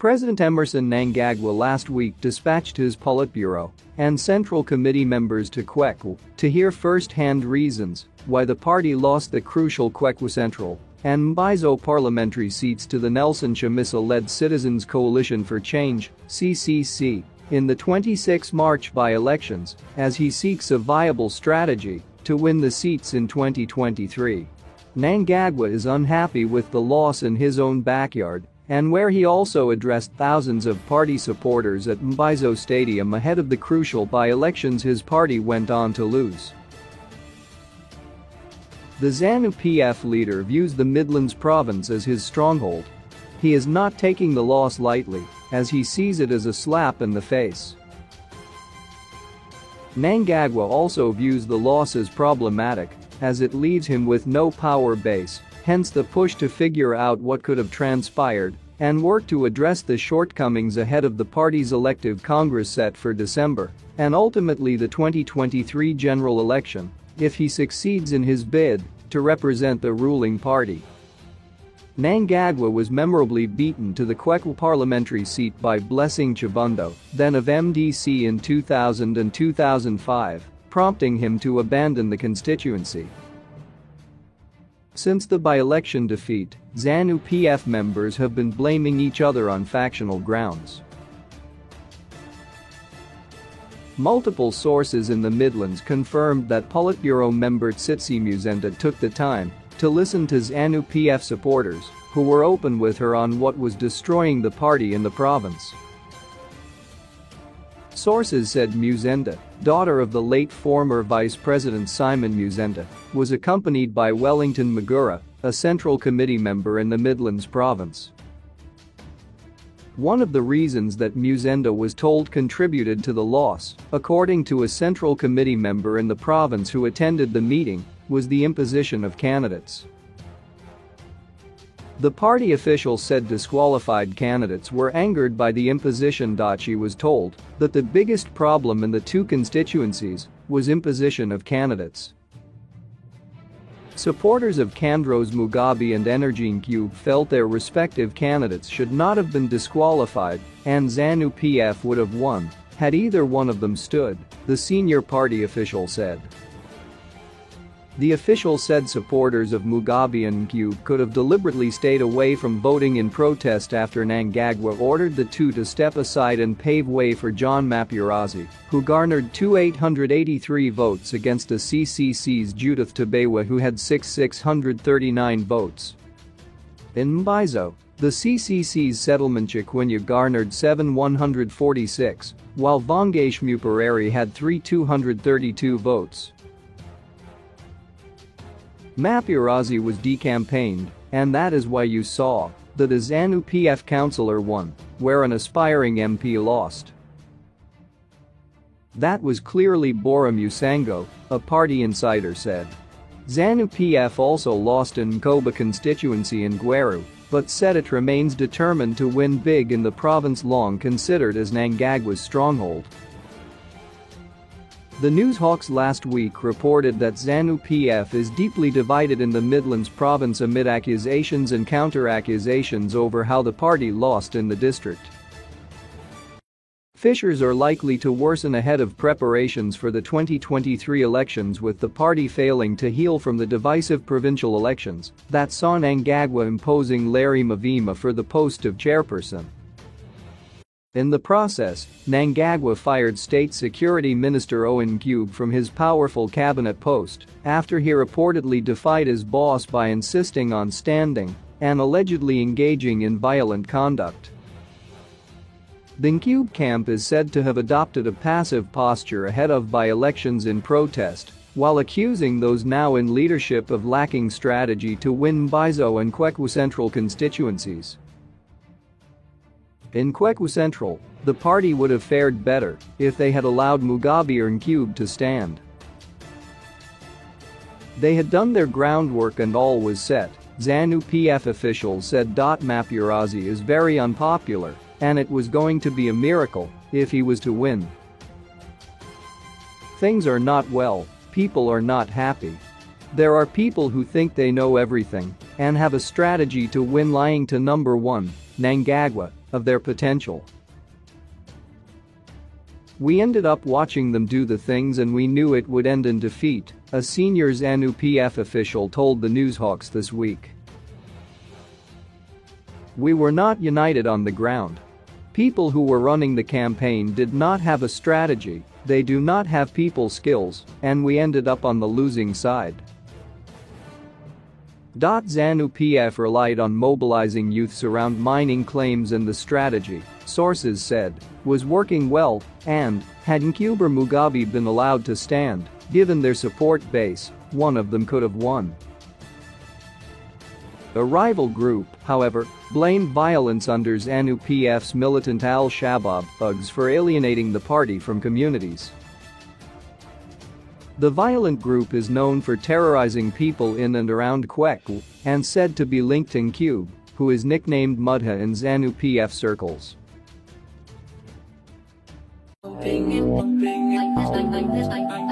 President Emerson Mnangagwa last week dispatched his Politburo and Central Committee members to Kwekwe to hear first-hand reasons why the party lost the crucial Kwekwe Central and Mbizo parliamentary seats to the Nelson Chamisa-led Citizens Coalition for Change (CCC) in the 26 March by-elections, as he seeks a viable strategy to win the seats in 2023. Mnangagwa is unhappy with the loss in his own backyard, and where he also addressed thousands of party supporters at Mbizo Stadium ahead of the crucial by-elections his party went on to lose. The ZANU-PF leader views the Midlands province as his stronghold. He is not taking the loss lightly, as he sees it as a slap in the face. Mnangagwa also views the loss as problematic, as it leaves him with no power base, hence the push to figure out what could have transpired and work to address the shortcomings ahead of the party's elective Congress set for December and ultimately the 2023 general election, if he succeeds in his bid to represent the ruling party. Mnangagwa was memorably beaten to the Kwekwe parliamentary seat by Blessing Chibundo, then of MDC in 2000 and 2005, prompting him to abandon the constituency. Since the by-election defeat, ZANU-PF members have been blaming each other on factional grounds. Multiple sources in the Midlands confirmed that Politburo member Tsitsi Musenda took the time to listen to ZANU-PF supporters who were open with her on what was destroying the party in the province. Sources said Musenda, daughter of the late former Vice President Simon Musenda, was accompanied by Wellington Magura, a Central Committee member in the Midlands province. One of the reasons that Musenda was told contributed to the loss, according to a Central Committee member in the province who attended the meeting, was the imposition of candidates. The party official said disqualified candidates were angered by the imposition. She was told that the biggest problem in the two constituencies was imposition of candidates. Supporters of Kandros Mugabe and Energy Cube felt their respective candidates should not have been disqualified and ZANU-PF would have won had either one of them stood, the senior party official said. The official said supporters of Mugabe and Cube could have deliberately stayed away from voting in protest after Mnangagwa ordered the two to step aside and pave way for John Mapurazi, who garnered 883 votes against the CCC's Judith Tabewa, who had 639 votes. In Mbizo, the CCC's Settlement Chikwinya garnered 146, while Vongesh Mupureri had 232 votes. Mapurazi was decampaigned, and that is why you saw that a ZANU-PF councillor won, where an aspiring MP lost. That was clearly Bora Musango, a party insider said. ZANU-PF also lost in Nkoba constituency in Gweru, but said it remains determined to win big in the province long considered as Mnangagwa's stronghold. The Newshawks last week reported that ZANU-PF is deeply divided in the Midlands province amid accusations and counter-accusations over how the party lost in the district. Fissures are likely to worsen ahead of preparations for the 2023 elections, with the party failing to heal from the divisive provincial elections that saw Mnangagwa imposing Larry Mavima for the post of chairperson. In the process, Mnangagwa fired State Security Minister Owen Cube from his powerful cabinet post after he reportedly defied his boss by insisting on standing and allegedly engaging in violent conduct. The Cube camp is said to have adopted a passive posture ahead of by-elections in protest, while accusing those now in leadership of lacking strategy to win Mbizo and Kwekwe Central constituencies. In Kwekwe Central, the party would have fared better if they had allowed Mugabe and Cube to stand. They had done their groundwork and all was set, ZANU-PF officials said. Mapurazi is very unpopular, and it was going to be a miracle if he was to win. Things are not well, people are not happy. There are people who think they know everything and have a strategy to win, lying to number one, Mnangagwa, of their potential. We ended up watching them do the things and we knew it would end in defeat, a senior ZANU-PF official told the Newshawks this week. We were not united on the ground. People who were running the campaign did not have a strategy, they do not have people skills, and we ended up on the losing side. ZANU-PF relied on mobilizing youths around mining claims and the strategy, sources said, was working well and, had Nkuba Mugabe been allowed to stand, given their support base, one of them could have won. A rival group, however, blamed violence under ZANU-PF's militant al-Shabaab thugs for alienating the party from communities. The violent group is known for terrorizing people in and around Kwekwe and said to be linked to Nkuba, who is nicknamed Mudha in ZANU-PF circles. Ping it, ping it,